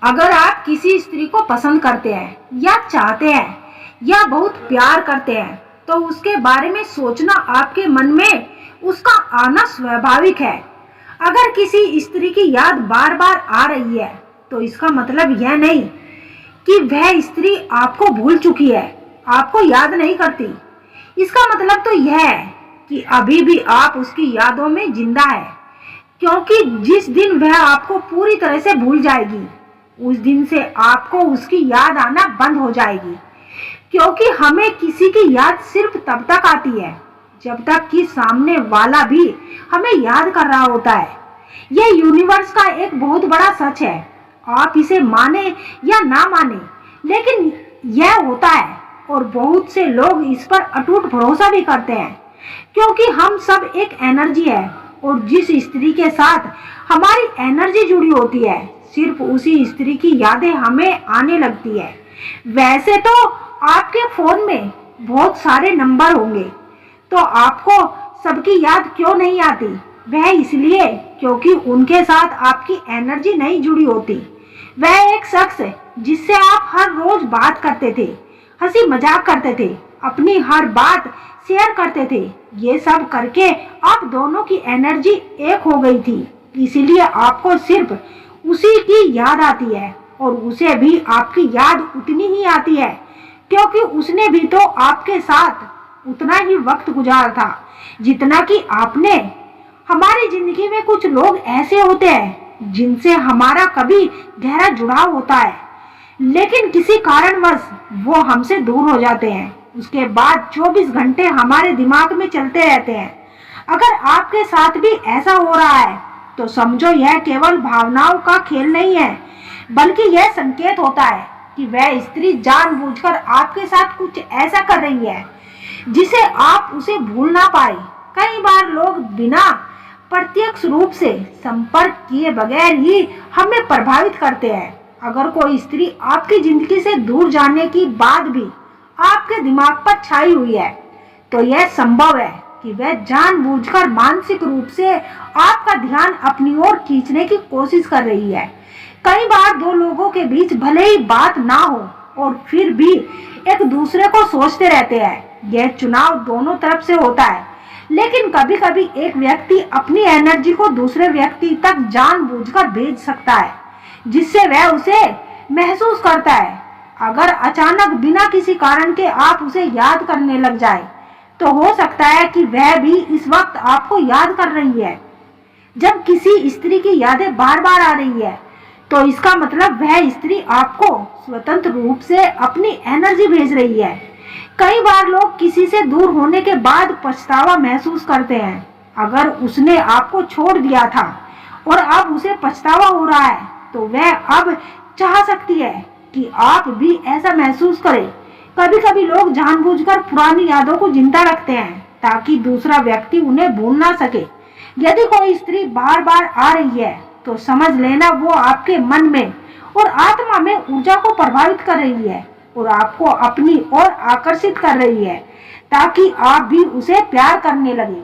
अगर आप किसी स्त्री को पसंद करते हैं या चाहते हैं या बहुत प्यार करते हैं तो उसके बारे में सोचना आपके मन में उसका आना स्वाभाविक है। अगर किसी स्त्री की याद बार बार आ रही है तो इसका मतलब यह नहीं कि वह स्त्री आपको भूल चुकी है, आपको याद नहीं करती। इसका मतलब तो यह है कि अभी भी आप उसकी यादों में जिंदा है, क्योंकि जिस दिन वह आपको पूरी तरह से भूल जाएगी उस दिन से आपको उसकी याद आना बंद हो जाएगी। क्योंकि हमें किसी की याद सिर्फ तब तक आती है जब तक कि सामने वाला भी हमें याद कर रहा होता है। यह यूनिवर्स का एक बहुत बड़ा सच है, आप इसे माने या ना माने, लेकिन यह होता है और बहुत से लोग इस पर अटूट भरोसा भी करते हैं। क्योंकि हम सब एक एनर्जी है और जिस स्त्री के साथ हमारी एनर्जी जुड़ी होती है सिर्फ उसी स्त्री की यादें हमें आने लगती है। वैसे तो आपके फोन में बहुत सारे नंबर होंगे तो आपको सबकी याद क्यों नहीं आती? वह इसलिए क्योंकि उनके साथ आपकी एनर्जी नहीं जुड़ी होती। वह एक शख्स जिससे आप हर रोज बात करते थे, हंसी मजाक करते थे, अपनी हर बात शेयर करते थे, ये सब करके आप दोनों की एनर्जी एक हो गई थी। इसीलिए आपको सिर्फ उसी की याद आती है और उसे भी आपकी याद उतनी ही आती है क्योंकि उसने भी तो आपके साथ उतना ही वक्त गुजारा था जितना कि आपने। हमारी जिंदगी में कुछ लोग ऐसे होते हैं जिनसे हमारा कभी गहरा जुड़ाव होता है, लेकिन किसी कारणवश वो हमसे दूर हो जाते हैं। उसके बाद 24 घंटे हमारे दिमाग में चलते रहते हैं। अगर आपके साथ भी ऐसा हो रहा है तो समझो यह केवल भावनाओं का खेल नहीं है, बल्कि यह संकेत होता है कि वह स्त्री जानबूझकर आपके साथ कुछ ऐसा कर रही है जिसे आप उसे भूल ना पाए। कई बार लोग बिना प्रत्यक्ष रूप से संपर्क किए बगैर ही हमें प्रभावित करते हैं। अगर कोई स्त्री आपकी जिंदगी से दूर जाने की बाद भी आपके दिमाग पर छाई हुई है तो यह संभव है कि वह जानबूझकर मानसिक रूप से आपका ध्यान अपनी ओर खींचने की कोशिश कर रही है। कई बार दो लोगों के बीच भले ही बात ना हो और फिर भी एक दूसरे को सोचते रहते हैं। यह चुनाव दोनों तरफ से होता है, लेकिन कभी कभी एक व्यक्ति अपनी एनर्जी को दूसरे व्यक्ति तक जानबूझकर भेज सकता है जिससे वह उसे महसूस करता है। अगर अचानक बिना किसी कारण के आप उसे याद करने लग जाए तो हो सकता है कि वह भी इस वक्त आपको याद कर रही है। जब किसी स्त्री की यादें बार बार आ रही है तो इसका मतलब वह स्त्री आपको स्वतंत्र रूप से अपनी एनर्जी भेज रही है। कई बार लोग किसी से दूर होने के बाद पछतावा महसूस करते हैं। अगर उसने आपको छोड़ दिया था और अब उसे पछतावा हो रहा है तो वह अब चाह सकती है कि आप भी ऐसा महसूस करें। कभी कभी लोग जानबूझकर पुरानी यादों को जिंदा रखते हैं ताकि दूसरा व्यक्ति उन्हें भूल ना सके। यदि कोई स्त्री बार बार आ रही है तो समझ लेना वो आपके मन में और आत्मा में ऊर्जा को प्रभावित कर रही है और आपको अपनी ओर आकर्षित कर रही है ताकि आप भी उसे प्यार करने लगे।